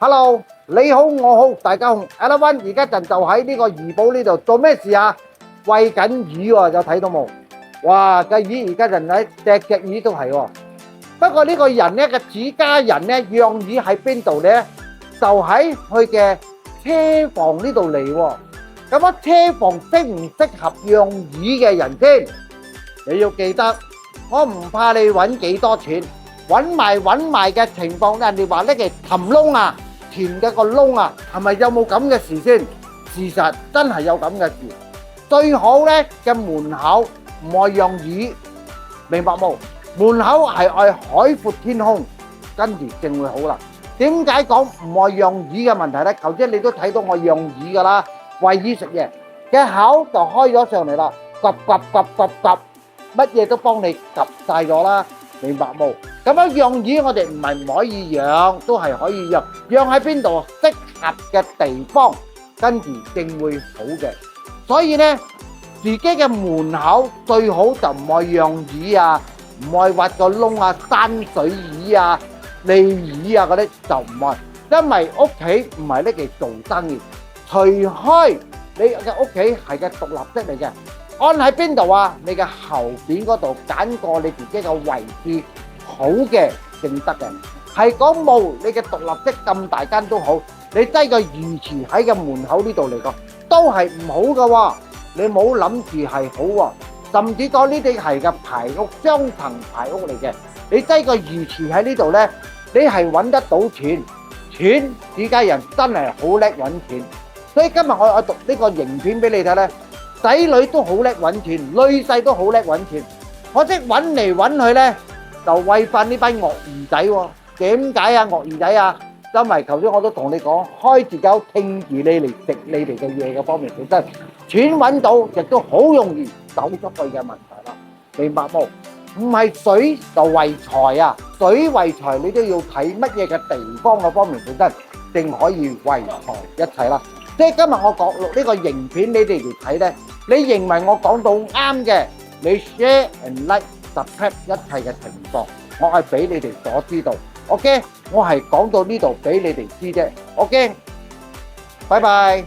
Hello，你好，我好，大家好。Eleven 而家就喺呢個怡保呢度做咩事啊？餵緊魚喎，有睇到冇？哇，個魚而家就喺隻隻魚都係喎。不過呢個人咧嘅主家人咧養魚喺邊度咧？就喺佢嘅車房呢度嚟喎。咁啊，車房適唔適合養魚嘅人先？你要記得，我唔怕你揾幾多錢，揾埋嘅情況，人哋話呢個氹窿啊！填嘅個窿啊，係咪有冇咁嘅事先？事實真係有咁嘅事。最好咧嘅門口唔愛養魚，明白冇？門口係愛海闊天空，跟住正會好啦。點解講唔愛養魚嘅問題咧？頭先你都睇到我養魚噶啦，餵魚食嘢嘅口就開咗上嚟啦，夾，乜嘢都幫你夾曬咗啦，明白冇？咁樣養魚我哋唔係唔可以養，都係可以養。養喺邊度適合嘅地方，跟住正會好嘅。所以咧，自己嘅門口最好就唔愛養魚啊，唔愛挖個窿啊、山水魚啊、鯉魚啊嗰啲就唔愛，因為屋企唔係拎嚟做生意。除開你嘅屋企係嘅獨立式嚟嘅，安喺邊度啊？你嘅後邊嗰度揀個你自己嘅位置。好嘅正得嘅，係講冇你嘅獨立式咁大間都好，你擠個魚池喺個門口呢度嚟講，都係唔好嘅喎。你冇諗住係好喎，甚至講呢啲係嘅排屋雙層排屋嚟嘅，你擠個魚池喺呢度咧，你係揾得到錢。錢自家人真係好叻揾錢，所以今日我讀呢個影片俾你睇咧，仔女都好叻揾錢，女婿都好叻揾錢，可惜揾嚟揾去咧。就餵飯呢班鱷魚仔喎？點解啊？鱷魚仔啊，因為頭先我都同你講，開住狗聽住你嚟食你哋嘅嘢嘅方面本身，錢揾到亦都好容易走出去嘅問題啦，明白冇？唔係水就為財啊，水為財你都要睇乜嘢嘅地方嘅方面本身，正可以為財一切啦。即係今日我講錄呢個影片，你哋嚟睇咧，你認為我講到啱嘅，你 share and like。subscribe 一切嘅情況，我係俾你哋所知道。OK，我係講到呢度俾你哋知啫。OK，拜拜。